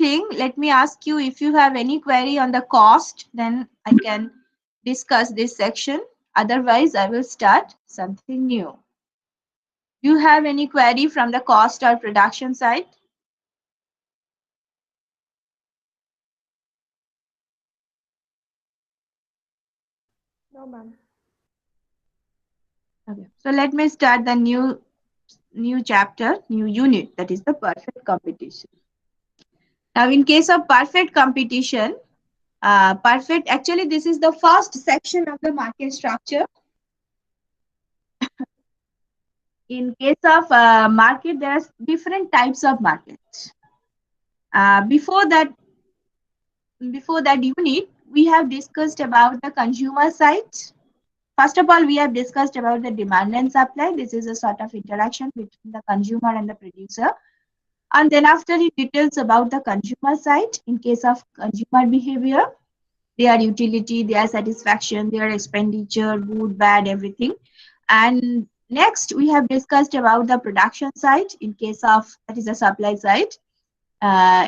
thing, let me ask you if you have any query on the cost, then I can discuss this section. Otherwise, I will start something new. Do you have any query from the cost or production side? No, ma'am. Okay. So let me start the new chapter, new unit, that is the perfect competition. Now, in case of perfect competition, actually, this is the first section of the market structure. In case of market, there are different types of markets. Before that unit, we have discussed about the consumer side. First of all, we have discussed about the demand and supply. This is a sort of interaction between the consumer and the producer. And then after it details about the consumer side, in case of consumer behavior, their utility, their satisfaction, their expenditure, good, bad, everything. And next, we have discussed about the production side, in case of, that is the supply side,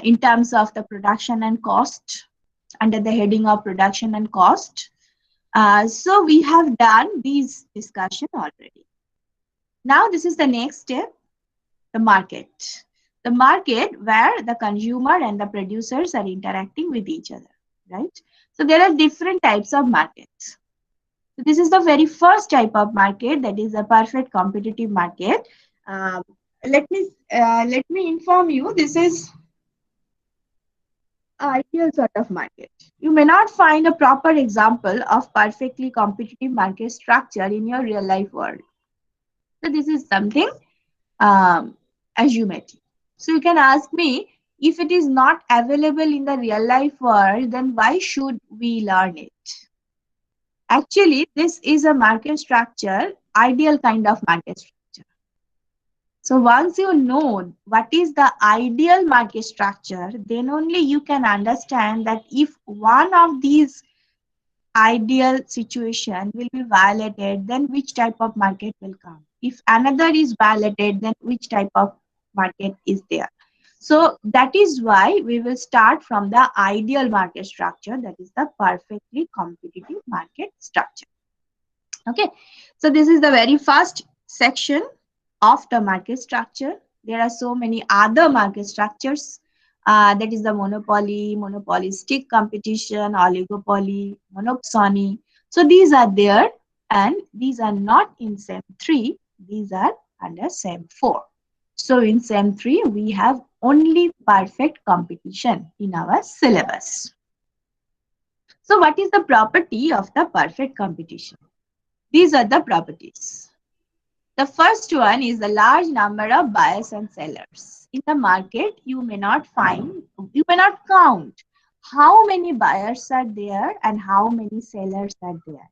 in terms of the production and cost, under the heading of production and cost. So we have done these discussion already. Now this is the next step, the market. The market where the consumer and the producers are interacting with each other, right? So there are different types of markets. So this is the very first type of market, that is a perfect competitive market. Let me inform you, this is ideal sort of market. You may not find a proper example of perfectly competitive market structure in your real life world. So this is something assumptive. So you can ask me, if it is not available in the real life world, then why should we learn it? Actually, this is a market structure, ideal kind of market structure. So once you know what is the ideal market structure, then only you can understand that if one of these ideal situation will be violated, then which type of market will come. If another is violated, then which type of market is there. So that is why we will start from the ideal market structure, that is the perfectly competitive market structure. Okay, so this is the very first section of the market structure. There are so many other market structures. That is the monopoly, monopolistic competition, oligopoly, monopsony. So these are there, and these are not in SEM 3. These are under SEM 4. So in SEM 3, we have only perfect competition in our syllabus. So what is the property of the perfect competition? These are the properties. The first one is the large number of buyers and sellers. In the market, you may not count how many buyers are there and how many sellers are there.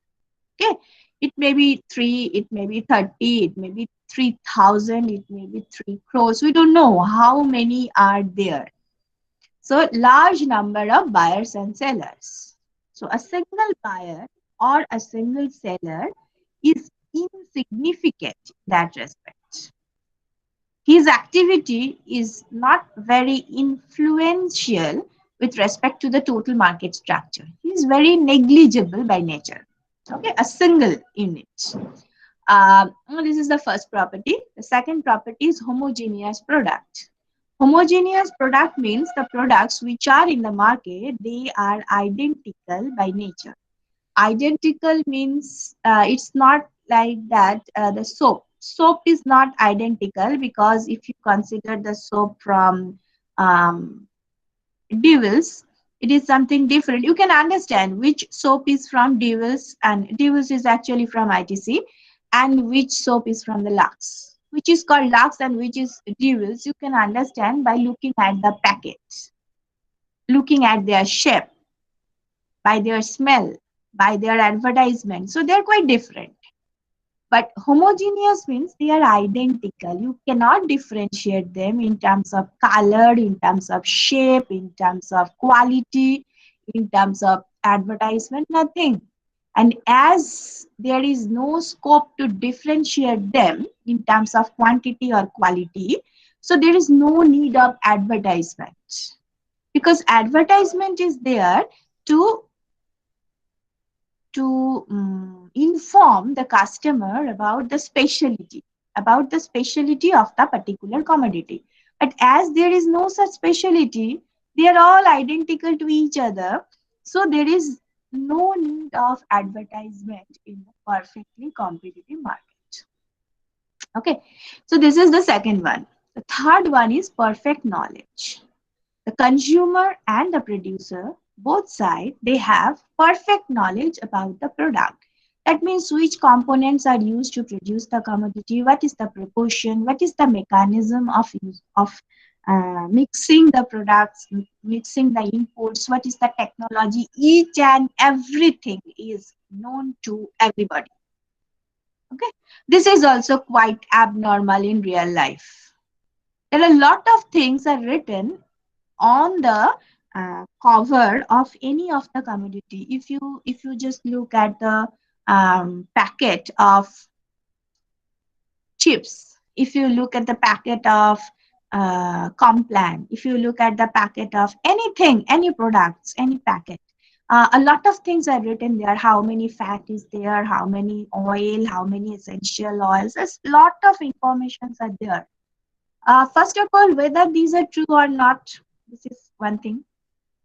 Okay, it may be 3, it may be 30, it may be 3,000, it may be 3 crores. We don't know how many are there. So large number of buyers and sellers. So a single buyer or a single seller is insignificant in that respect. His activity is not very influential with respect to the total market structure. He is very negligible by nature. Okay, a single unit. This is the first property. The second property is homogeneous product. Homogeneous product means the products which are in the market, they are identical by nature. Identical means it's not like that. The soap is not identical, because if you consider the soap from Devils, it is something different. You can understand which soap is from Devils, and Devils is actually from ITC, and which soap is from the Lux, which is called Lux and which is Devils. You can understand by looking at the packets, looking at their shape, by their smell, by their advertisement. So they're quite different. But homogeneous means they are identical. You cannot differentiate them in terms of color, in terms of shape, in terms of quality, in terms of advertisement, nothing. And as there is no scope to differentiate them in terms of quantity or quality, so there is no need of advertisement. because advertisement is there to inform the customer about the specialty of the particular commodity. But as there is no such specialty, they are all identical to each other. So there is no need of advertisement in a perfectly competitive market. Okay, so this is the second one. The third one is perfect knowledge. The consumer and the producer, both sides, they have perfect knowledge about the product. That means which components are used to produce the commodity, what is the proportion, what is the mechanism of mixing the products, mixing the inputs, what is the technology. Each and everything is known to everybody. Okay, this is also quite abnormal in real life. There are a lot of things are written on the cover of any of the commodity. If you just look at the packet of chips, if you look at the packet of Complan, if you look at the packet of anything, any products, any packet, a lot of things are written there. How many fat is there, how many oil, how many essential oils. There's a lot of informations are there. First of all, whether these are true or not, this is one thing.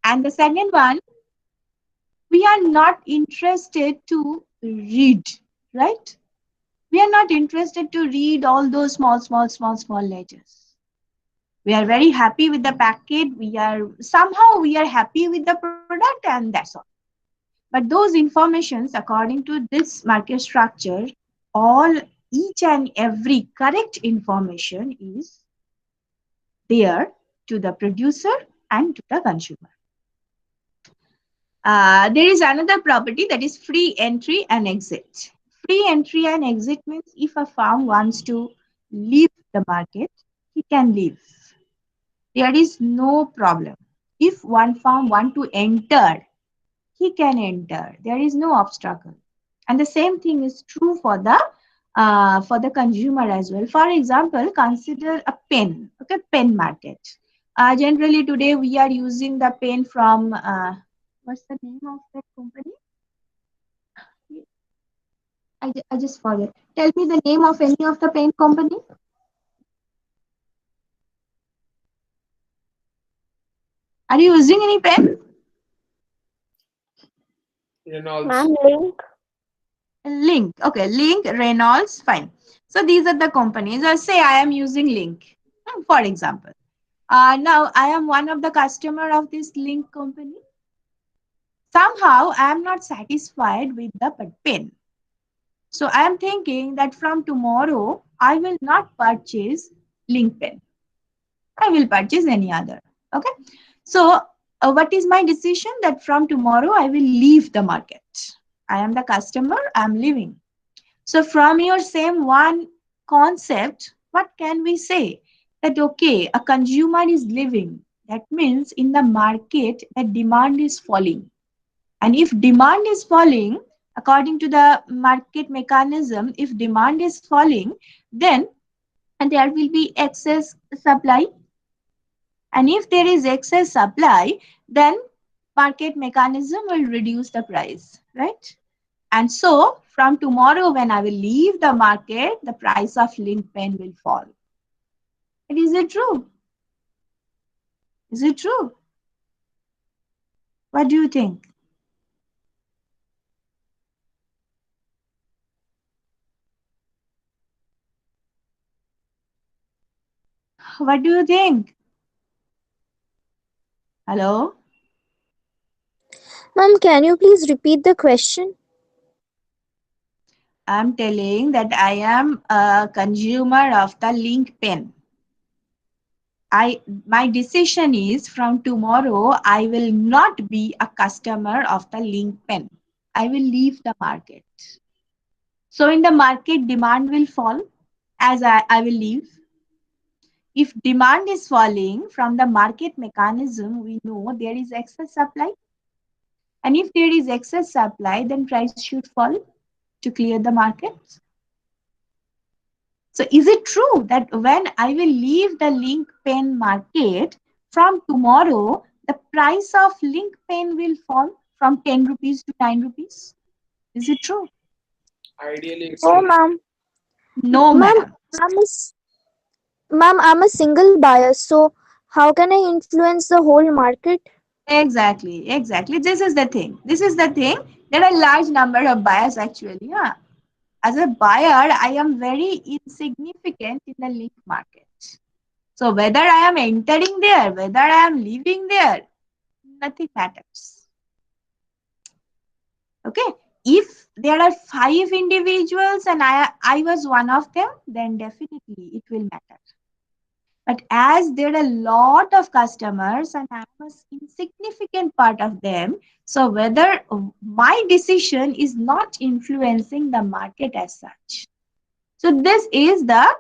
And the second one, we are not interested to read, right? We are not interested to read all those small letters. We are very happy with the packet. We are happy with the product, and that's all. But those informations, according to this market structure, all each and every correct information is there to the producer and to the consumer. There is another property, that is free entry and exit. Free entry and exit means if a firm wants to leave the market, he can leave. There is no problem. If one firm want to enter, he can enter. There is no obstacle. And the same thing is true for the consumer as well. For example, consider a pen. Okay, pen market. Generally today we are using the pen from what's the name of that company? I just forget. Tell me the name of any of the pen company. Are you using any pen? Ma'am, Reynolds. link. Link. Okay, Link, Reynolds, fine. So these are the companies. Say I am using Link, for example. Now I am one of the customer of this Link company. Somehow I am not satisfied with the pen. So I am thinking that from tomorrow I will not purchase Link pen. I will purchase any other. Okay. So what is my decision? That from tomorrow I will leave the market. I am the customer. I am leaving. So from your same one concept, what can we say? That okay, a consumer is living. That means in the market, the demand is falling. And if demand is falling, according to the market mechanism, if demand is falling, then and there will be excess supply. And if there is excess supply, then market mechanism will reduce the price, right? And so from tomorrow, when I will leave the market, the price of link pen will fall. And is it true? Is it true? What do you think? What do you think? Hello? Ma'am, can you please repeat the question? I'm telling that I am a consumer of the link pen. My decision is from tomorrow I will not be a customer of the link pen. I will leave the market. So in the market, demand will fall as I will leave. If demand is falling from the market mechanism, we know there is excess supply. And if there is excess supply, then price should fall to clear the market. So is it true that when I will leave the link pen market, from tomorrow, the price of link pen will fall from 10 rupees to 9 rupees. Is it true? Ideally, it's Oh, true. ma'am. No, Ma'am, ma'am. I'm a single buyer, so how can I influence the whole market? Exactly, exactly. This is the thing. This is the thing. There are large number of buyers actually. Huh? As a buyer, I am very insignificant in the link market. So whether I am entering there, whether I am leaving there, nothing matters. Okay. If there are five individuals and I was one of them, then definitely it will matter. But as there are a lot of customers and I'm a insignificant part of them, so whether my decision is not influencing the market as such. So this is the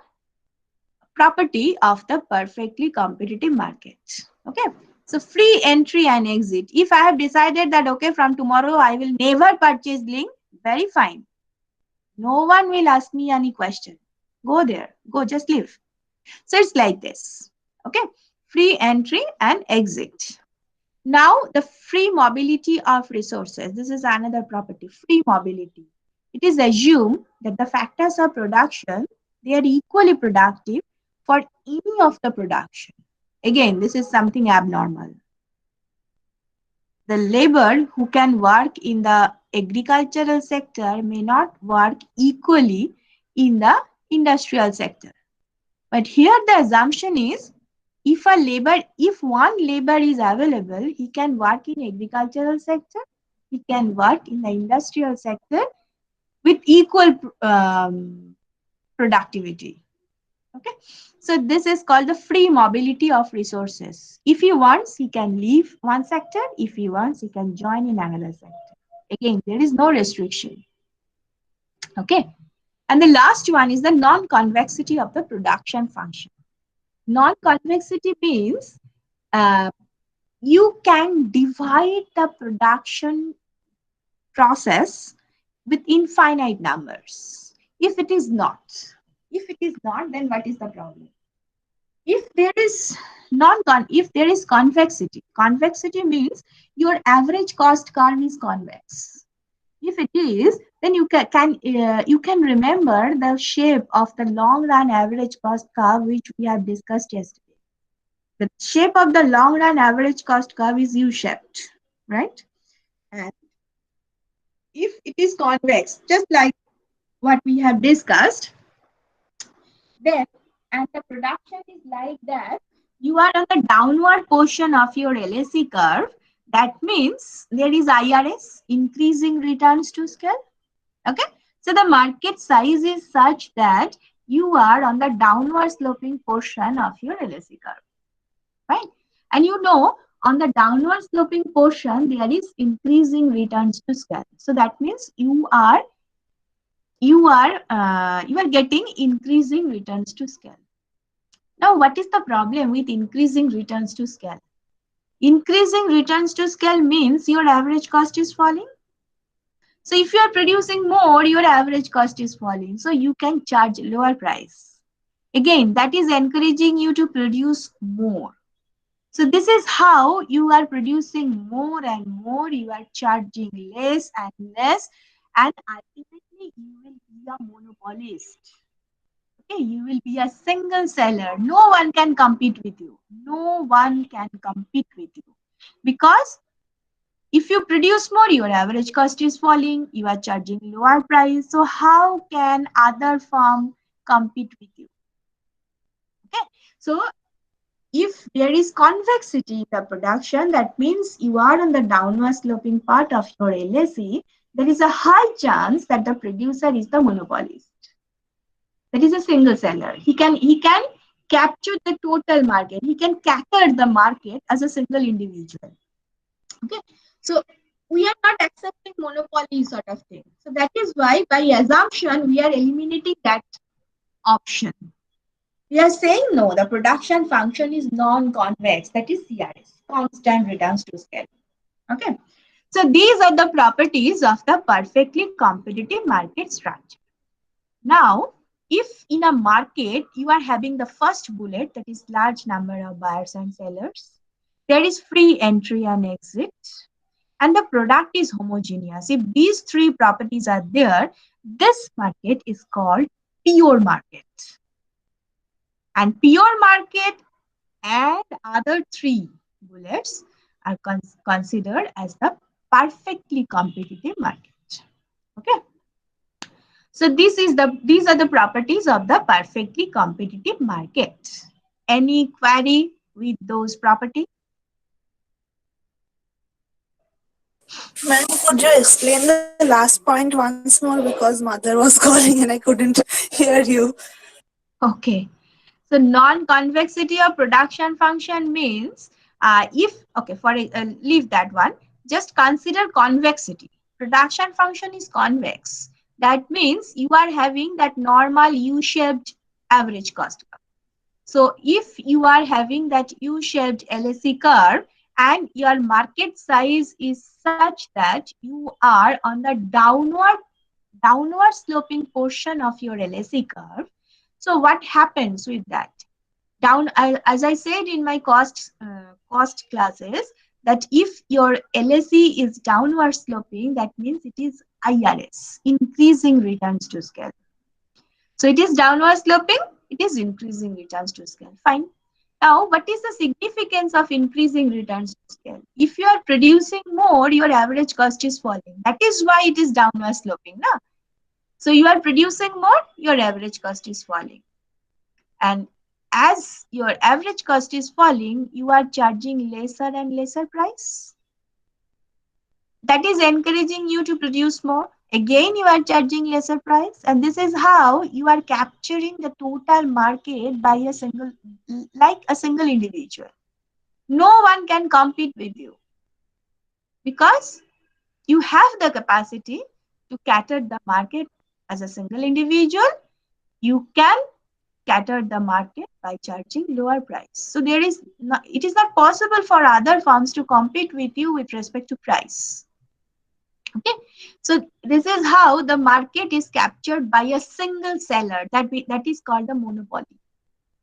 property of the perfectly competitive market. Okay. So free entry and exit. If I have decided that okay, from tomorrow I will never purchase link, very fine. No one will ask me any question. Go there. Go, just leave. So it's like this. Okay. Free entry and exit. Now the free mobility of resources. This is another property. Free mobility. It is assumed that the factors of production, they are equally productive for any of the production. Again, this is something abnormal. The labor who can work in the agricultural sector may not work equally in the industrial sector. But here the assumption is if one labor is available, he can work in agricultural sector, he can work in the industrial sector with equal productivity. Okay, so this is called the free mobility of resources. If he wants, he can leave one sector. If he wants, he can join in another sector. Again, there is no restriction. Okay, and the last one is the non-convexity of the production function. Non-convexity means uh, you can divide the production process with infinite numbers. If it is not, then what is the problem? If there is if there is convexity means your average cost curve is convex. If it is, then you can remember the shape of the long run average cost curve which we have discussed yesterday. The shape of the long run average cost curve is U-shaped, right? And if it is convex, just like what we have discussed, then and the production is like that, you are on the downward portion of your LAC curve. That means there is IRS, increasing returns to scale. Okay. So the market size is such that you are on the downward sloping portion of your LAC curve. Right? And you know, on the downward sloping portion, there is increasing returns to scale. So that means you are getting increasing returns to scale. Now, what is the problem with increasing returns to scale? Increasing returns to scale means your average cost is falling. So if you are producing more, your average cost is falling. So you can charge lower price. Again, that is encouraging you to produce more. So this is how you are producing more and more, you are charging less and less, and ultimately you will be a monopolist. Okay, you will be a single seller. No one can compete with you. No one can compete with you. Because if you produce more, your average cost is falling, you are charging lower price. So how can other firm compete with you? Okay, so if there is convexity in the production, that means you are on the downward sloping part of your LAC, there is a high chance that the producer is the monopolist. That is a single seller. He can capture the total market. He can cater the market as a single individual. Okay. So we are not accepting monopoly sort of thing. So that is why by assumption we are eliminating that option. We are saying no, the production function is non-convex, that is CRS, constant returns to scale. Okay. So these are the properties of the perfectly competitive market structure. Now, if in a market you are having the first bullet, that is large number of buyers and sellers, there is free entry and exit, and the product is homogeneous. If these three properties are there, this market is called pure market. And pure market and other three bullets are considered as the perfectly competitive market. Okay. So these are the properties of the perfectly competitive market. Any query with those properties? Ma'am, could you explain the last point once more because mother was calling and I couldn't hear you. Okay. So non-convexity of production function means if okay for leave that one. Just consider convexity. Production function is convex. That means you are having that normal U-shaped average cost curve. So if you are having that U-shaped LSE curve and your market size is such that you are on the downward sloping portion of your LSE curve, so what happens with that? As I said in my cost classes, that if your LSE is downward sloping, that means it is IRS, increasing returns to scale. So it is downward sloping, it is increasing returns to scale. Fine. Now, what is the significance of increasing returns to scale? If you are producing more, your average cost is falling. That is why it is downward sloping. Na? So you are producing more, your average cost is falling. And as your average cost is falling, you are charging lesser and lesser price. That is encouraging you to produce more. Again, you are charging lesser price, and this is how you are capturing the total market by a single, like a single individual. No one can compete with you because you have the capacity to cater the market as a single individual. You can cater the market by charging lower price. So it is not possible for other firms to compete with you with respect to price. Okay, so this is how the market is captured by a single seller that is called the monopoly.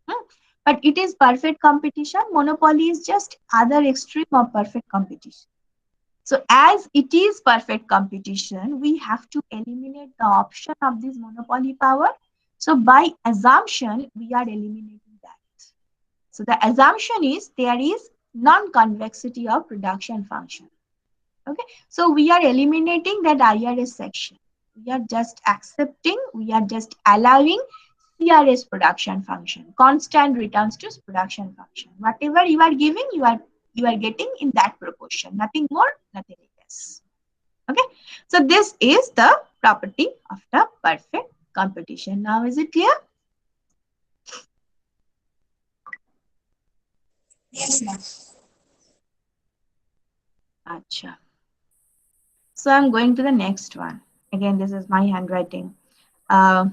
Hmm. But it is perfect competition. Monopoly is just other extreme of perfect competition. So as it is perfect competition, we have to eliminate the option of this monopoly power. So by assumption, we are eliminating that. So the assumption is there is non-convexity of production function. Okay, so we are eliminating that IRS section. We are just accepting, we are just allowing CRS production function, constant returns to production function. Whatever you are giving, you are getting in that proportion. Nothing more, nothing less. Okay, so this is the property of the perfect competition. Now, is it clear? Yes, ma'am. Acha. So I'm going to the next one. Again, this is my handwriting. Uh,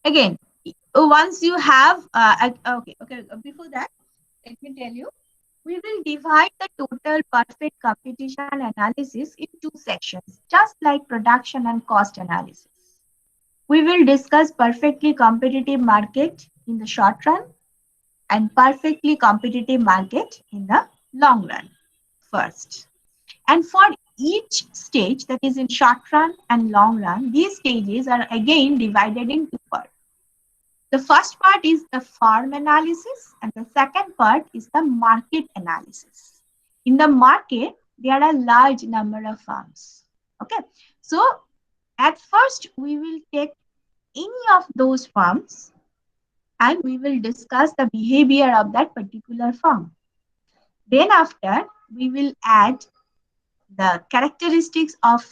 Again, once you have, okay, before that, let me tell you, we will divide the total perfect competition analysis in two sections, just like production and cost analysis. We will discuss perfectly competitive market in the short run and perfectly competitive market in the long run first. And for each stage, that is in short run and long run, these stages are again divided in two parts. The first part is the farm analysis, and the second part is the market analysis. In the market, there are a large number of farms. Okay, so at first we will take any of those farms and we will discuss the behavior of that particular farm. Then after, we will add the characteristics of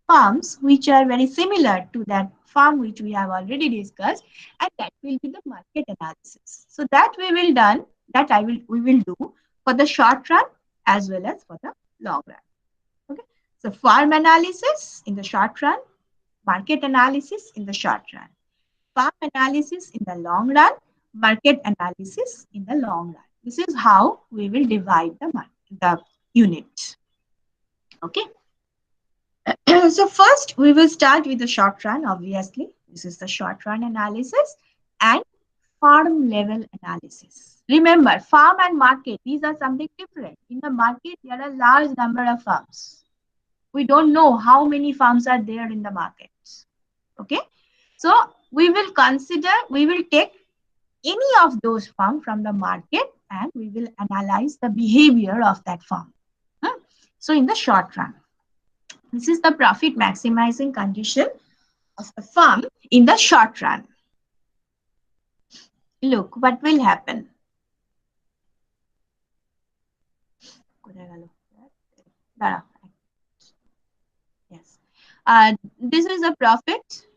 farms which are very similar to that farm which we have already discussed, and that will be the market analysis. So that we will do for the short run as well as for the long run. Okay, so farm analysis in the short run, market analysis in the short run, farm analysis in the long run, market analysis in the long run. This is how we will divide the unit. Okay. So first we will start with the short run, obviously. This is the short run analysis and farm level analysis. Remember, farm and market, these are something different. In the market, there are large number of farms. We don't know how many farms are there in the market. Okay, so we will take any of those farm from the market and we will analyze the behavior of that farm. So in the short run, this is the profit maximizing condition of the farm in the short run. Look, what will happen? Yes. This is a profit.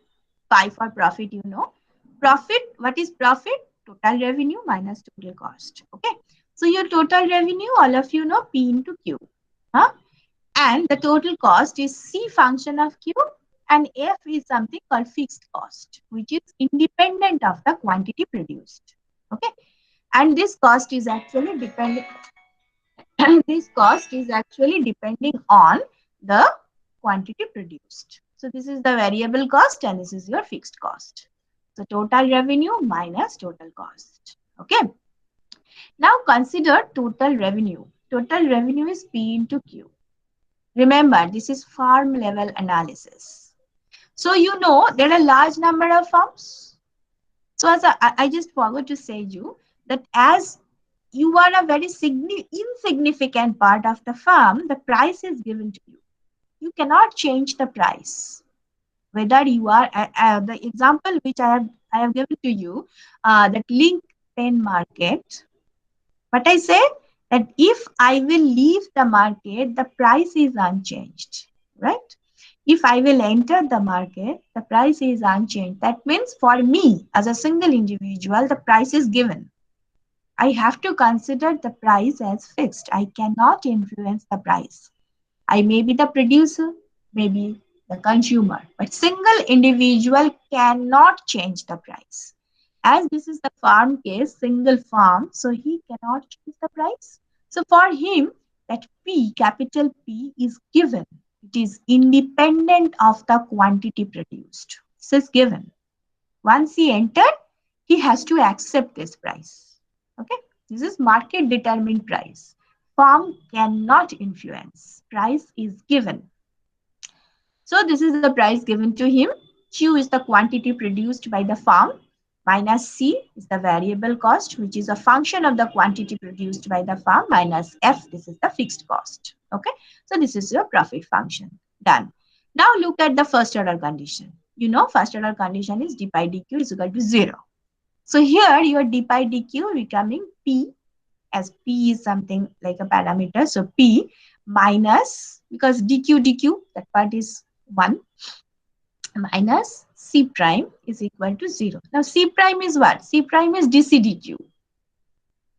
Pie for profit, you know. Profit, what is profit? Total revenue minus total cost. Okay. So your total revenue, all of you know, P into Q. Huh? And the total cost is C function of Q, and F is something called fixed cost, which is independent of the quantity produced. Okay. And this cost is actually depending this cost is actually depending on the quantity produced. So this is the variable cost and this is your fixed cost. So total revenue minus total cost. Okay. Now consider total revenue. Total revenue is P into Q. Remember, this is farm level analysis. So you know there are a large number of farms. So as I just forgot to say you that as you are a very insignificant part of the farm, the price is given to you. You cannot change the price. Whether you are, the example which I have given to you, that link pen market, but I say that if I will leave the market, the price is unchanged, right? If I will enter the market, the price is unchanged. That means for me as a single individual, the price is given. I have to consider the price as fixed. I cannot influence the price. I may be the producer, maybe the consumer, but single individual cannot change the price. As this is the farm case, single farm, so he cannot change the price. So for him, that P, capital P is given. It is independent of the quantity produced. This is given. Once he entered, he has to accept this price. Okay, this is market determined price. Farm cannot influence. Price is given. So this is the price given to him. Q is the quantity produced by the farm minus C is the variable cost, which is a function of the quantity produced by the farm minus F. This is the fixed cost. Okay, so this is your profit function. Done. Now look at the first order condition. You know, first order condition is d pi dq is equal to 0. So here your d pi dq becoming P, as P is something like a parameter. So P minus, because dq, that part is 1, minus C prime is equal to 0. Now C prime is what? C prime is dc dq.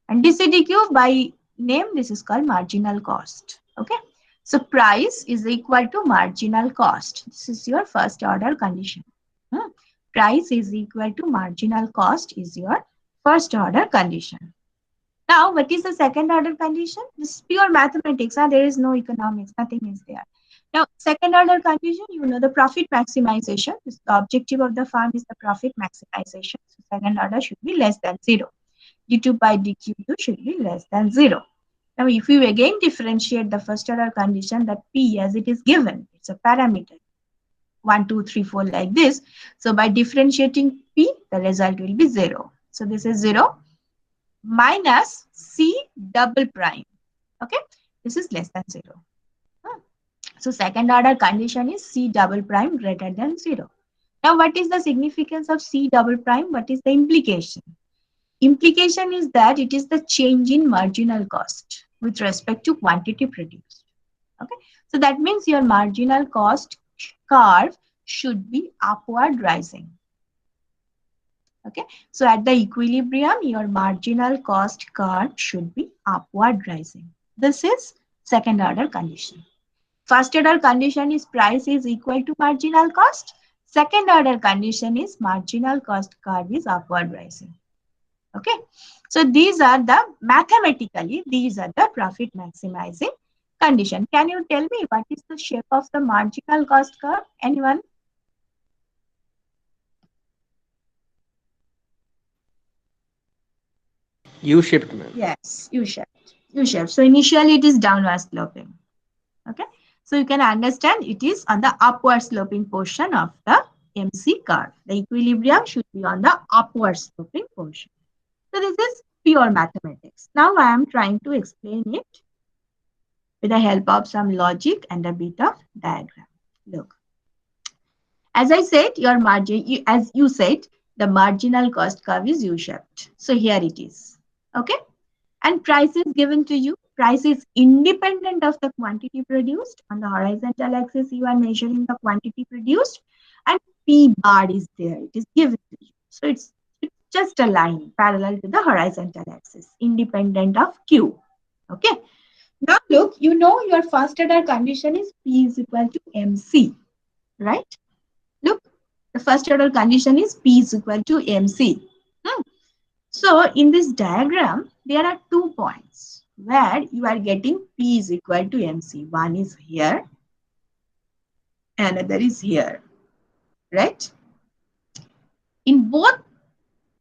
And dc dq by name, this is called marginal cost. Okay. So price is equal to marginal cost. This is your first order condition. Price is equal to marginal cost is your first order condition. Now, what is the second order condition? This is pure mathematics. There is no economics. Nothing is there. Now, second order condition, you know the profit maximization. The objective of the farm is the profit maximization. So, second order should be less than 0. d2 by dq2 should be less than 0. Now, if you again differentiate the first order condition, that P as it is given, it's a parameter. 1, 2, 3, 4 like this. So, by differentiating P, the result will be 0. So, this is 0 minus C double prime. Okay, this is less than 0. So second order condition is C double prime greater than 0. Now what is the significance of C double prime? What is the implication? Implication is that it is the change in marginal cost with respect to quantity produced. Okay, so that means your marginal cost curve should be upward rising. Okay, so at the equilibrium, your marginal cost curve should be upward rising. This is second order condition. First order condition is price is equal to marginal cost. Second order condition is marginal cost curve is upward rising. Okay, so these are the mathematically, these are the profit maximizing condition. Can you tell me what is the shape of the marginal cost curve? Anyone? U-shaped, ma'am. Yes, U-shaped. U-shaped. So initially it is downward sloping. Okay. So you can understand it is on the upward sloping portion of the MC curve. The equilibrium should be on the upward sloping portion. So this is pure mathematics. Now I am trying to explain it with the help of some logic and a bit of diagram. Look, as I said, your margin, as you said, the marginal cost curve is U-shaped. So here it is. Okay. And price is given to you. Price is independent of the quantity produced. On the horizontal axis, you are measuring the quantity produced, and P bar is there. It is given to you. So it's just a line parallel to the horizontal axis, independent of Q. Okay. Now look, you know your first order condition is P is equal to MC, right? Look, the first order condition is P is equal to MC. Hmm. So in this diagram, there are 2 points where you are getting P is equal to MC. One is here, another is here, right? In both,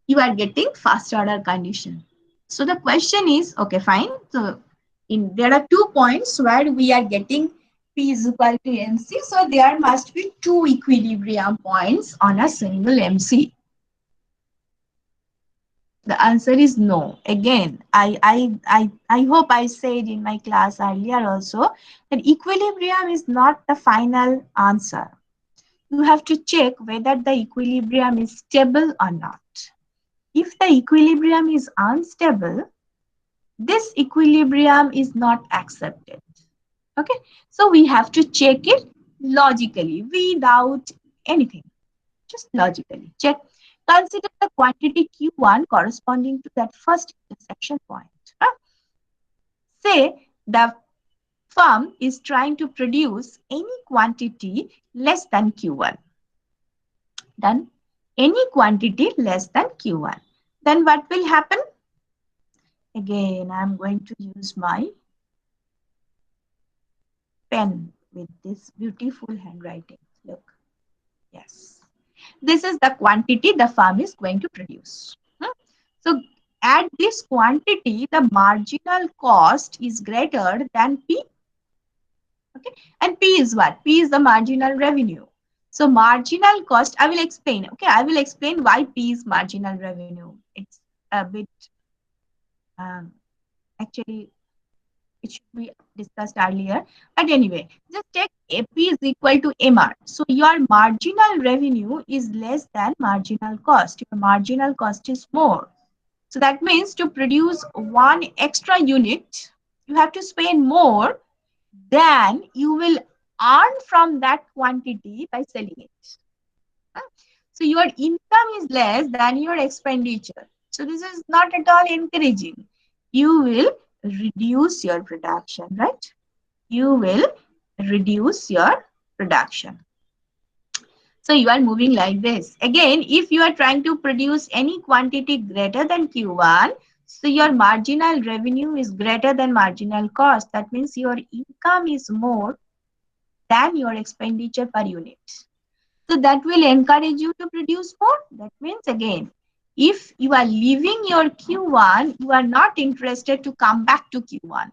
you are getting first order condition. So the question is, okay, fine. So there are 2 points where we are getting P is equal to MC. So there must be 2 equilibrium points on a single MC. The answer is no. Again, I hope I said in my class earlier also that equilibrium is not the final answer. You have to check whether the equilibrium is stable or not. If the equilibrium is unstable, this equilibrium is not accepted. Okay, so we have to check it logically without anything. Just logically check. Consider the quantity Q1 corresponding to that first intersection point. Say the firm is trying to produce any quantity less than Q1. Done. Any quantity less than Q1. Then what will happen? Again, I'm going to use my pen with this beautiful handwriting. Look. Yes. This is the quantity the firm is going to produce. So at this quantity, the marginal cost is greater than P. Okay. And P is what? P is the marginal revenue. So marginal cost, I will explain. Okay. I will explain why P is marginal revenue. It's a bit, um, actually, it should be discussed earlier. But anyway, just take AP is equal to MR. So your marginal revenue is less than marginal cost. Your marginal cost is more. So that means to produce one extra unit, you have to spend more than you will earn from that quantity by selling it. So your income is less than your expenditure. So this is not at all encouraging. You will reduce your production, right? You will reduce your production. So you are moving like this. Again, if you are trying to produce any quantity greater than Q1, so your marginal revenue is greater than marginal cost. That means your income is more than your expenditure per unit. So that will encourage you to produce more. That means again, if you are leaving your Q1, you are not interested to come back to Q1.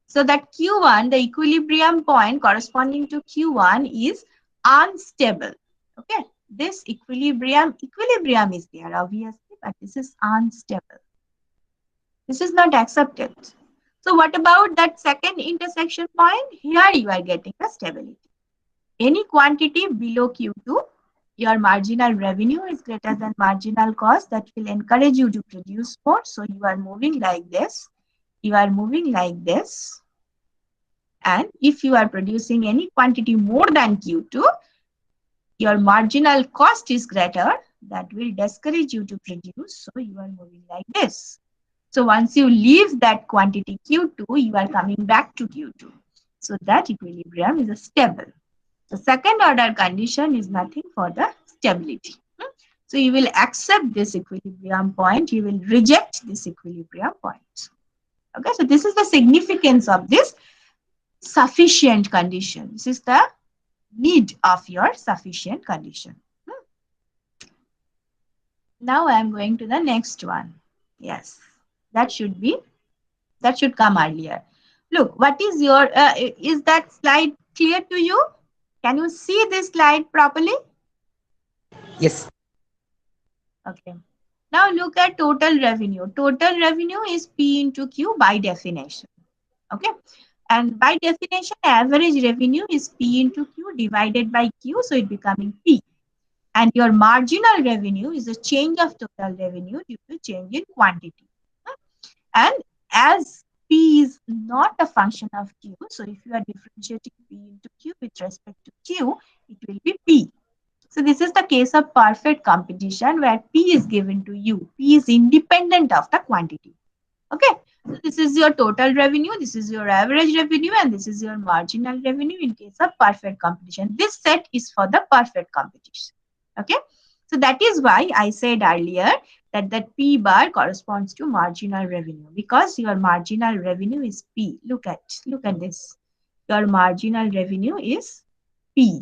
So that Q1, the equilibrium point corresponding to Q1 is unstable. Okay, this equilibrium is there obviously, but this is unstable. This is not accepted. So what about that second intersection point? Here you are getting the stability. Any quantity below Q2, your marginal revenue is greater than marginal cost. That will encourage you to produce more. So you are moving like this. You are moving like this. And if you are producing any quantity more than Q2, your marginal cost is greater. That will discourage you to produce. So you are moving like this. So once you leave that quantity Q2, you are coming back to Q2. So that equilibrium is stable. The second order condition is nothing for the stability. So you will accept this equilibrium point. You will reject this equilibrium point. Okay, so this is the significance of this sufficient condition. This is the need of your sufficient condition. Now I am going to the next one. Yes. That should be, that should come earlier. Look, what is your, is that slide clear to you? Can you see this slide properly? Yes. Okay. Now look at total revenue. Total revenue is P into Q by definition. Okay. And by definition, average revenue is P into Q divided by Q. So it becoming P. And your marginal revenue is a change of total revenue due to change in quantity. And as P is not a function of Q, so if you are differentiating P into Q with respect to Q, it will be P. So this is the case of perfect competition where P is given to you. P is independent of the quantity. Okay. So this is your total revenue, this is your average revenue, and this is your marginal revenue in case of perfect competition. This set is for the perfect competition. Okay. So that is why I said earlier that that P bar corresponds to marginal revenue, because your marginal revenue is P. Look at this. Your marginal revenue is P,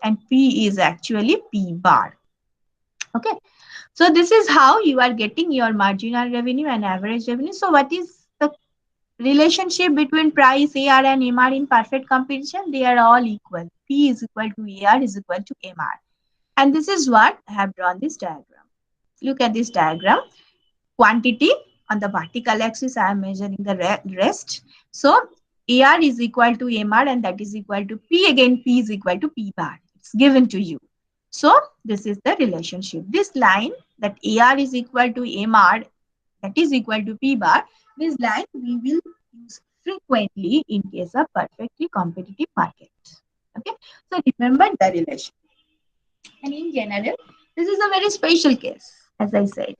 and P is actually P bar. Okay. So this is how you are getting your marginal revenue and average revenue. So what is the relationship between price, AR and MR in perfect competition? They are all equal. P is equal to AR is equal to MR. And this is what I have drawn this diagram. Look at this diagram. Quantity on the vertical axis, I am measuring the rest. So AR is equal to MR, and that is equal to P. Again, P is equal to P bar. It's given to you. So this is the relationship. This line that AR is equal to MR, that is equal to P bar, this line we will use frequently in case of perfectly competitive market. Okay. So remember the relation. And in general, this is a very special case, as I said.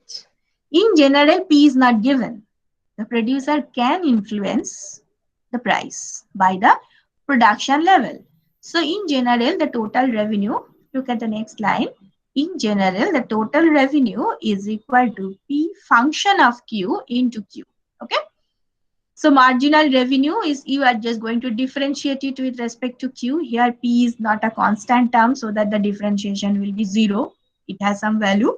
In general, P is not given. The producer can influence the price by the production level. So in general, the total revenue, look at the next line. In general, the total revenue is equal to P function of Q into Q. Okay. So marginal revenue is, you are just going to differentiate it with respect to Q. Here P is not a constant term, so that the differentiation will be 0. It has some value.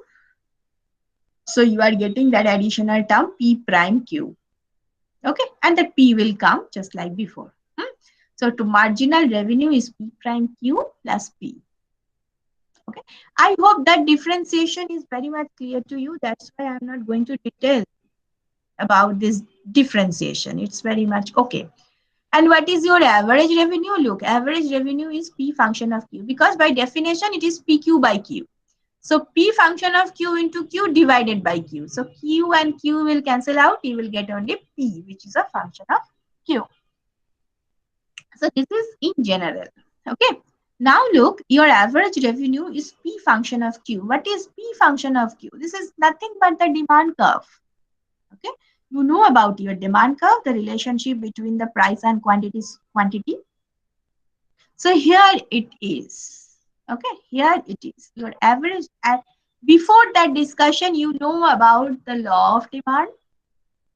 So you are getting that additional term P prime Q. Okay. And that P will come just like before. So to marginal revenue is P prime Q plus P. Okay. I hope that differentiation is very much clear to you. That's why I'm not going to detail about this differentiation. It's very much okay. And what is your average revenue? Look, average revenue is P function of Q, because by definition it is PQ by Q. So P function of Q into Q divided by Q. So Q and Q will cancel out. You will get only P, which is a function of Q. So this is in general. Okay. Now look, your average revenue is P function of Q. What is P function of Q? This is nothing but the demand curve. Okay. You know about your demand curve, the relationship between the price and quantity. So here it is. Okay, here it is. Your average. Before that discussion, you know about the law of demand.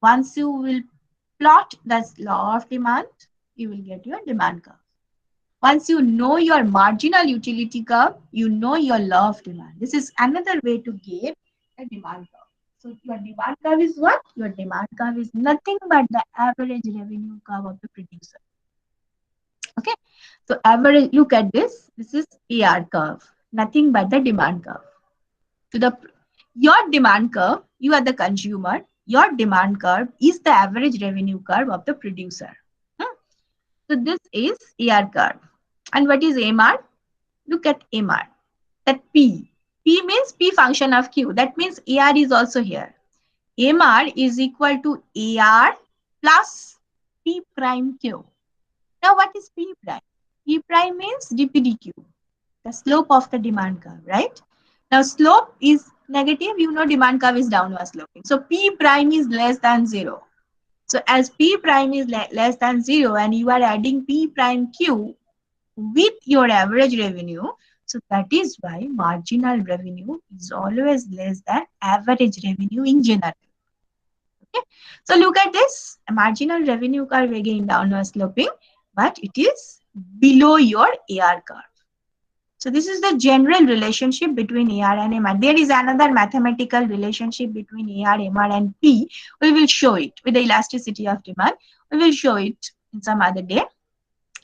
Once you will plot this law of demand, you will get your demand curve. Once you know your marginal utility curve, you know your law of demand. This is another way to get a demand curve. So your demand curve is what? Your demand curve is nothing but the average revenue curve of the producer. Okay. So average, look at this. This is AR curve, nothing but the demand curve. To the your demand curve, you are the consumer. Your demand curve is the average revenue curve of the producer. So this is AR curve. And what is MR? Look at MR. That P. P means P function of Q. That means AR is also here. MR is equal to AR plus P prime Q. Now what is P prime? P prime means dPdQ, the slope of the demand curve, right? Now slope is negative, you know demand curve is downward sloping. So P prime is less than 0. So as P prime is less than 0 and you are adding P prime Q with your average revenue, so that is why marginal revenue is always less than average revenue in general. Okay. So look at this, a marginal revenue curve again downward sloping, but it is below your AR curve. So this is the general relationship between AR and MR. There is another mathematical relationship between AR, MR, and P. We will show it with the elasticity of demand. We will show it in some other day.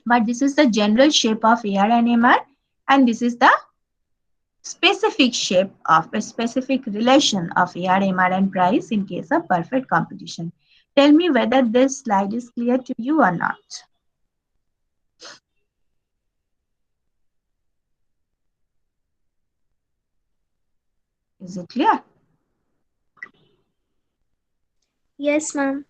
But this is the general shape of AR and MR, and this is the specific shape of a specific relation of AR, MR, and price in case of perfect competition. Tell me whether this slide is clear to you or not. Is it clear? Yes, ma'am.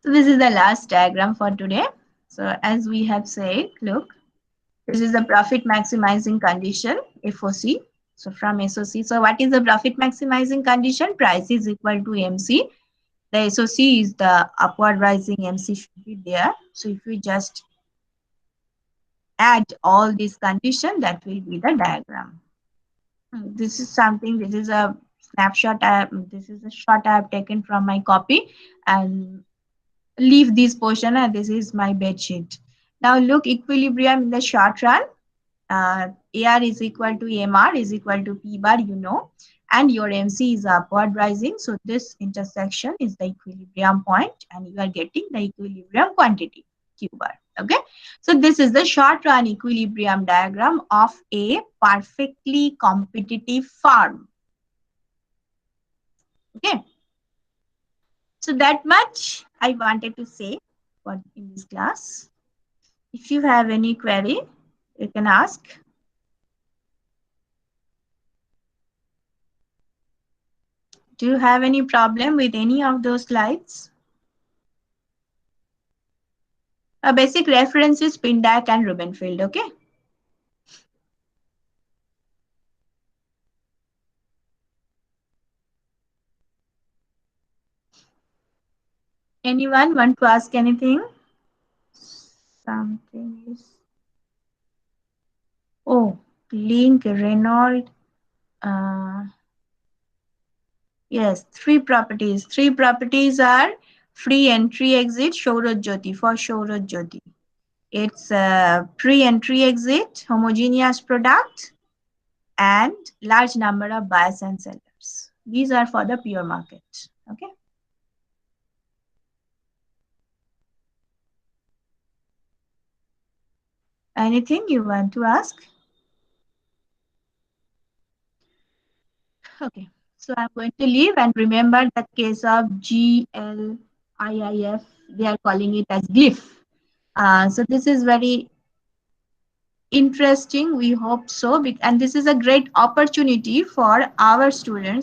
So this is the last diagram for today. So as we have said, look, this is the profit maximizing condition, FOC. So from SOC, so what is the profit maximizing condition? Price is equal to MC. The SOC is the upward rising, MC should be there. So if we just add all these conditions, that will be the diagram. This is something, this is a snapshot, this is a shot I have taken from my copy, and leave this portion, and this is my bed sheet. Now look, equilibrium in the short run, AR is equal to MR is equal to P bar, you know, and your MC is upward rising. So this intersection is the equilibrium point, and you are getting the equilibrium quantity, Q bar. Okay, so this is the short run equilibrium diagram of a perfectly competitive firm. Okay, so that much I wanted to say for in this class. If you have any query, you can ask. Do you have any problem with any of those slides? A basic reference is Pindack and Rubenfeld, okay? Anyone want to ask anything? Something is... Oh, Link, Renault. Yes, three properties. Three properties are free entry exit, Shauraj Jyoti, for Shauraj Jyoti. It's free entry exit, homogeneous product, and large number of buyers and sellers. These are for the pure market. Okay. Anything you want to ask? Okay. So I'm going to leave, and remember that case of GLIIF, they are calling it as glyph. So this is very interesting. We hope so. And this is a great opportunity for our students